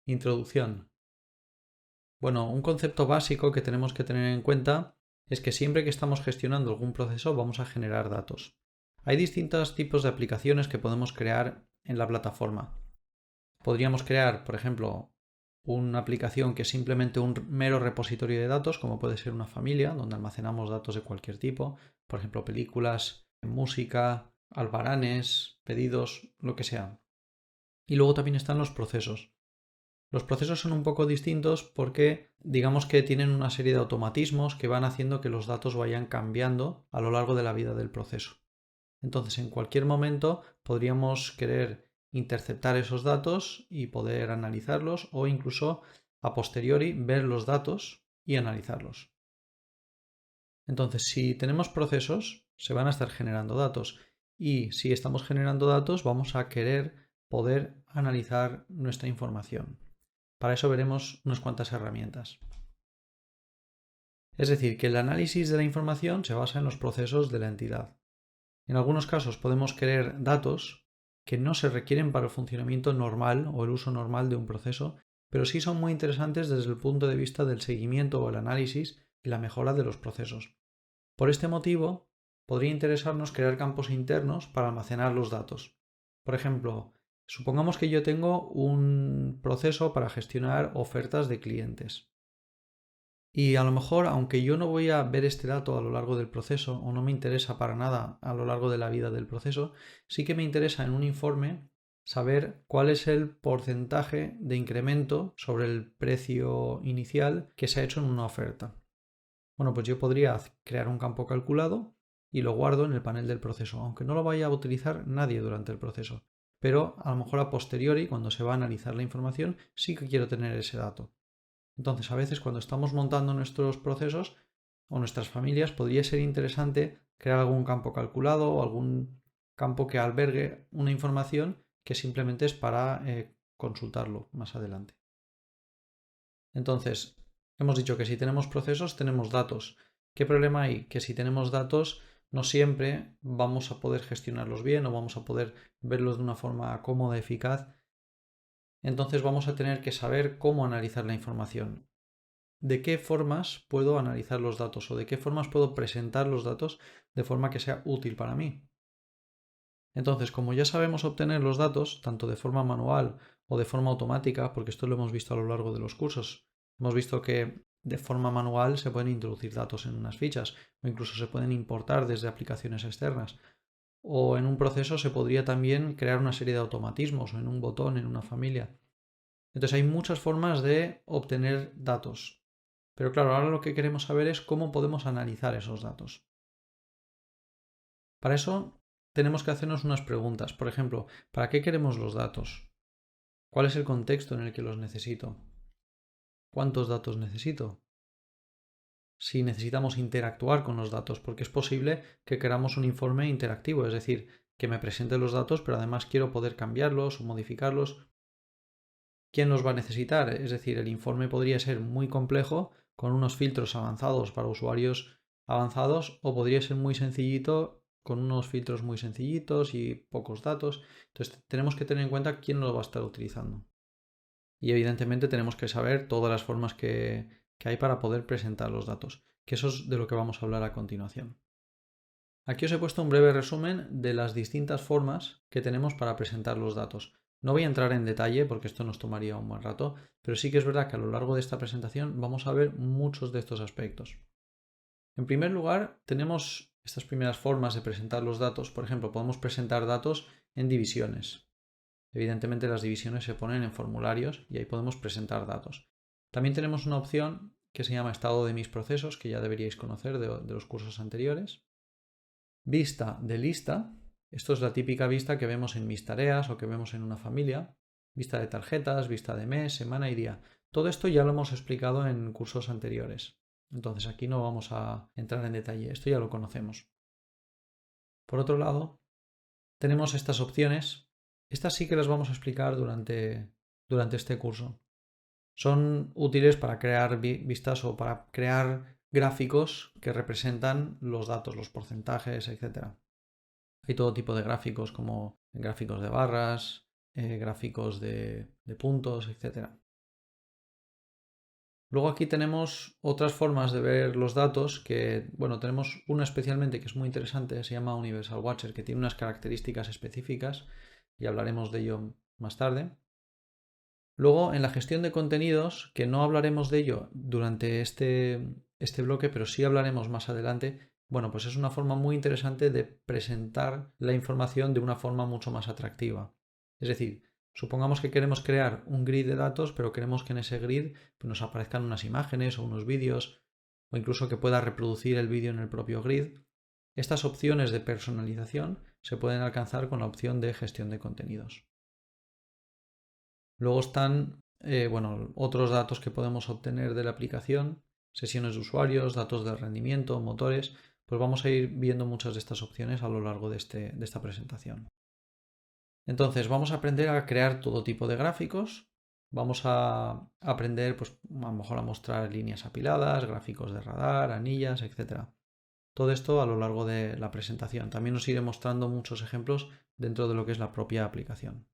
Introducción. Bueno, un concepto básico que tenemos que tener en cuenta es que siempre que estamos gestionando algún proceso vamos a generar datos. Hay distintos tipos de aplicaciones que podemos crear en la plataforma. Podríamos crear, por ejemplo, una aplicación que es simplemente un mero repositorio de datos, como puede ser una familia, donde almacenamos datos de cualquier tipo, por ejemplo, películas, música, albaranes, pedidos, lo que sea. Y luego también están los procesos. Los procesos son un poco distintos porque digamos que tienen una serie de automatismos que van haciendo que los datos vayan cambiando a lo largo de la vida del proceso. Entonces, en cualquier momento podríamos querer interceptar esos datos y poder analizarlos o incluso a posteriori ver los datos y analizarlos. Entonces, si tenemos procesos, se van a estar generando datos y si estamos generando datos, vamos a querer poder analizar nuestra información. Para eso veremos unas cuantas herramientas. Es decir, que el análisis de la información se basa en los procesos de la entidad. En algunos casos podemos querer datos que no se requieren para el funcionamiento normal o el uso normal de un proceso, pero sí son muy interesantes desde el punto de vista del seguimiento o el análisis y la mejora de los procesos. Por este motivo, podría interesarnos crear campos internos para almacenar los datos. Por ejemplo, supongamos que yo tengo un proceso para gestionar ofertas de clientes. Y a lo mejor, aunque yo no voy a ver este dato a lo largo del proceso o no me interesa para nada a lo largo de la vida del proceso, sí que me interesa en un informe saber cuál es el porcentaje de incremento sobre el precio inicial que se ha hecho en una oferta. Bueno, pues yo podría crear un campo calculado y lo guardo en el panel del proceso, aunque no lo vaya a utilizar nadie durante el proceso. Pero a lo mejor a posteriori, cuando se va a analizar la información, sí que quiero tener ese dato. Entonces, a veces cuando estamos montando nuestros procesos o nuestras familias, podría ser interesante crear algún campo calculado o algún campo que albergue una información que simplemente es para consultarlo más adelante. Entonces, hemos dicho que si tenemos procesos, tenemos datos. ¿Qué problema hay? Que si tenemos datos, no siempre vamos a poder gestionarlos bien o vamos a poder verlos de una forma cómoda, eficaz. Entonces vamos a tener que saber cómo analizar la información. ¿De qué formas puedo analizar los datos o de qué formas puedo presentar los datos de forma que sea útil para mí? Entonces, como ya sabemos obtener los datos, tanto de forma manual o de forma automática, porque esto lo hemos visto a lo largo de los cursos, hemos visto que de forma manual se pueden introducir datos en unas fichas o incluso se pueden importar desde aplicaciones externas. O en un proceso se podría también crear una serie de automatismos o en un botón, en una familia. Entonces hay muchas formas de obtener datos. Pero claro, ahora lo que queremos saber es cómo podemos analizar esos datos. Para eso tenemos que hacernos unas preguntas. Por ejemplo, ¿para qué queremos los datos? ¿Cuál es el contexto en el que los necesito? ¿Cuántos datos necesito? Si necesitamos interactuar con los datos, porque es posible que queramos un informe interactivo, es decir, que me presente los datos, pero además quiero poder cambiarlos o modificarlos. ¿Quién los va a necesitar? Es decir, el informe podría ser muy complejo, con unos filtros avanzados para usuarios avanzados, o podría ser muy sencillito, con unos filtros muy sencillitos y pocos datos. Entonces tenemos que tener en cuenta quién lo va a estar utilizando. Y evidentemente tenemos que saber todas las formas que hay para poder presentar los datos, que eso es de lo que vamos a hablar a continuación. Aquí os he puesto un breve resumen de las distintas formas que tenemos para presentar los datos. No voy a entrar en detalle porque esto nos tomaría un buen rato, pero sí que es verdad que a lo largo de esta presentación vamos a ver muchos de estos aspectos. En primer lugar, tenemos estas primeras formas de presentar los datos. Por ejemplo, podemos presentar datos en divisiones. Evidentemente las divisiones se ponen en formularios y ahí podemos presentar datos. También tenemos una opción que se llama estado de mis procesos, que ya deberíais conocer de los cursos anteriores. Vista de lista. Esto es la típica vista que vemos en mis tareas o que vemos en una familia. Vista de tarjetas, vista de mes, semana y día. Todo esto ya lo hemos explicado en cursos anteriores. Entonces aquí no vamos a entrar en detalle. Esto ya lo conocemos. Por otro lado, tenemos estas opciones. Estas sí que las vamos a explicar durante este curso. Son útiles para crear vistas o para crear gráficos que representan los datos, los porcentajes, etc. Hay todo tipo de gráficos como gráficos de barras, gráficos de puntos, etc. Luego aquí tenemos otras formas de ver los datos que, bueno, tenemos una especialmente que es muy interesante, se llama Universal Watcher, que tiene unas características específicas y hablaremos de ello más tarde. Luego, en la gestión de contenidos, que no hablaremos de ello durante este bloque, pero sí hablaremos más adelante, bueno, pues es una forma muy interesante de presentar la información de una forma mucho más atractiva. Es decir, supongamos que queremos crear un grid de datos, pero queremos que en ese grid pues, nos aparezcan unas imágenes o unos vídeos, o incluso que pueda reproducir el vídeo en el propio grid. Estas opciones de personalización se pueden alcanzar con la opción de gestión de contenidos. Luego están bueno, otros datos que podemos obtener de la aplicación, sesiones de usuarios, datos de rendimiento, motores, pues vamos a ir viendo muchas de estas opciones a lo largo de esta presentación. Entonces vamos a aprender a crear todo tipo de gráficos, vamos a aprender pues, a lo mejor a mostrar líneas apiladas, gráficos de radar, anillas, etc. Todo esto a lo largo de la presentación. También os iré mostrando muchos ejemplos dentro de lo que es la propia aplicación.